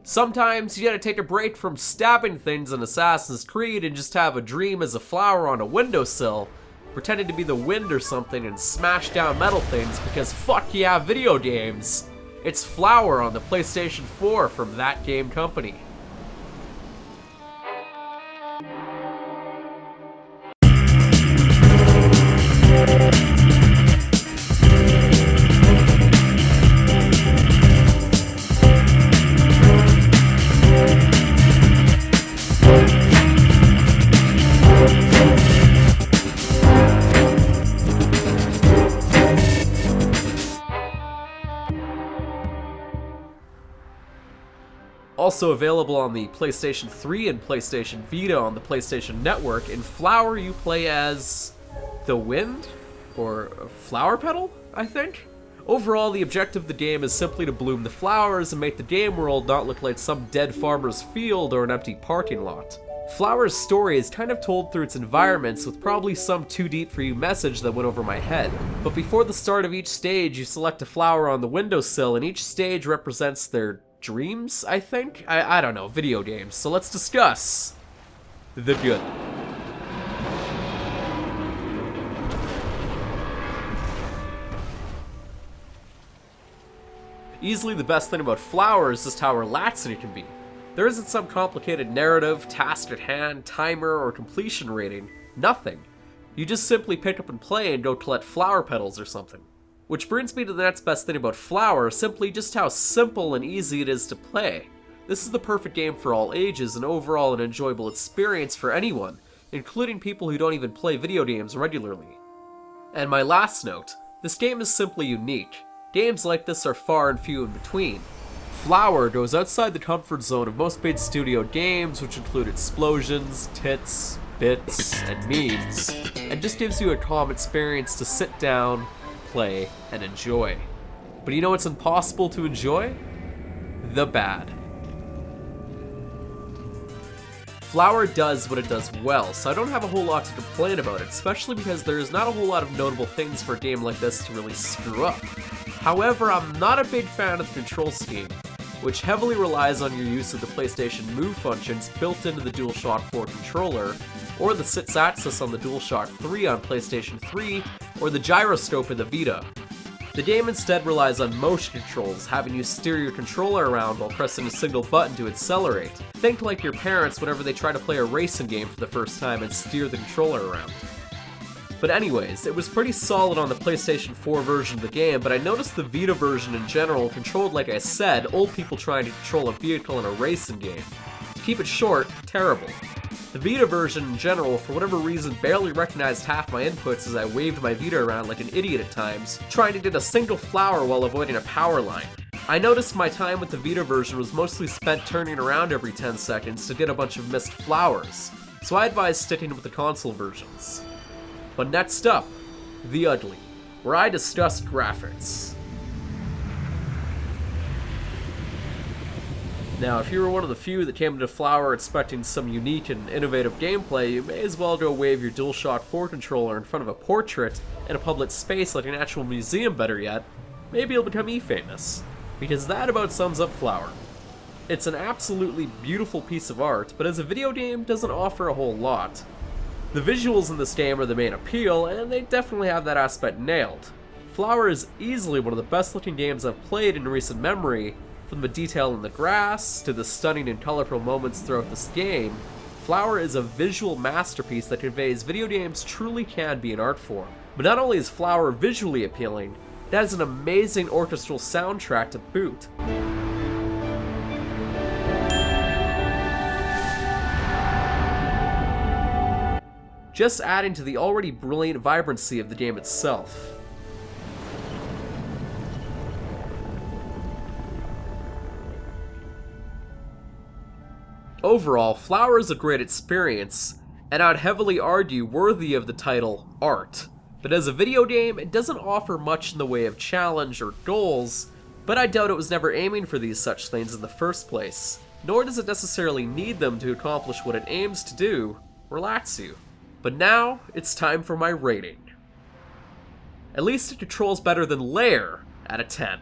Sometimes you gotta take a break from stabbing things in Assassin's Creed and just have a dream as a flower on a windowsill, pretending to be the wind or something and smash down metal things because fuck yeah, video games. It's Flower on the PlayStation 4 from that game company. Also available on the PlayStation 3 and PlayStation Vita on the PlayStation Network, in Flower you play as the wind? Or a flower petal, I think? Overall, the objective of the game is simply to bloom the flowers and make the game world not look like some dead farmer's field or an empty parking lot. Flower's story is kind of told through its environments with probably some too deep for you message that went over my head. But before the start of each stage, you select a flower on the windowsill and each stage represents their dreams, I think? I don't know, video games. So let's discuss the good. Easily the best thing about Flower is just how relaxing it can be. There isn't some complicated narrative, task at hand, timer, or completion rating. Nothing. You just simply pick up and play and go collect flower petals or something. Which brings me to the next best thing about Flower, simply just how simple and easy it is to play. This is the perfect game for all ages and overall an enjoyable experience for anyone, including people who don't even play video games regularly. And my last note, this game is simply unique. Games like this are far and few in between. Flower goes outside the comfort zone of most big studio games, which include explosions, tits, bits, and memes, and just gives you a calm experience to sit down, play, and enjoy. But you know what's impossible to enjoy? The bad. Flower does what it does well, so I don't have a whole lot to complain about it, especially because there's not a whole lot of notable things for a game like this to really screw up. However, I'm not a big fan of the control scheme, which heavily relies on your use of the PlayStation Move functions built into the DualShock 4 controller, or the Six-axis on the DualShock 3 on PlayStation 3, or the gyroscope in the Vita. The game instead relies on motion controls, having you steer your controller around while pressing a single button to accelerate. Think like your parents whenever they try to play a racing game for the first time and steer the controller around. But anyways, it was pretty solid on the PlayStation 4 version of the game, but I noticed the Vita version in general controlled, like I said, old people trying to control a vehicle in a racing game. To keep it short, terrible. The Vita version in general, for whatever reason, barely recognized half my inputs as I waved my Vita around like an idiot at times, trying to get a single flower while avoiding a power line. I noticed my time with the Vita version was mostly spent turning around every 10 seconds to get a bunch of missed flowers, so I advise sticking with the console versions. But next up, The Ugly, where I discuss graphics. Now, if you were one of the few that came into Flower expecting some unique and innovative gameplay, you may as well go wave your DualShock 4 controller in front of a portrait in a public space like an actual museum, better yet. Maybe you'll become E-famous, because that about sums up Flower. It's an absolutely beautiful piece of art, but as a video game, doesn't offer a whole lot. The visuals in this game are the main appeal, and they definitely have that aspect nailed. Flower is easily one of the best looking games I've played in recent memory. From the detail in the grass, to the stunning and colorful moments throughout this game, Flower is a visual masterpiece that conveys video games truly can be an art form. But not only is Flower visually appealing, it has an amazing orchestral soundtrack to boot. Just adding to the already brilliant vibrancy of the game itself. Overall, Flower is a great experience, and I'd heavily argue worthy of the title art. But as a video game, it doesn't offer much in the way of challenge or goals, but I doubt it was never aiming for these such things in the first place. Nor does it necessarily need them to accomplish what it aims to do, relax you. But now, it's time for my rating. At least it controls better than Lair, out of 10.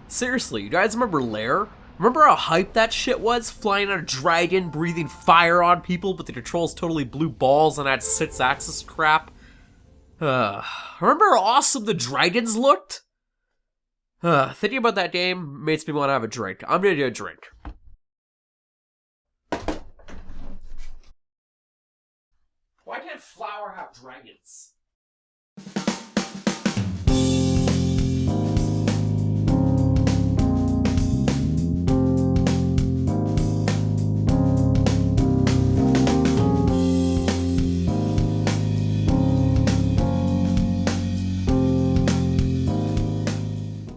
Seriously, you guys remember Lair? Remember how hyped that shit was? Flying on a dragon, breathing fire on people, but the controls totally blew balls and had 6-axis crap? Remember how awesome the dragons looked? Thinking about that game makes me want to have a drink. I'm gonna do a drink. Why can't Flower have dragons?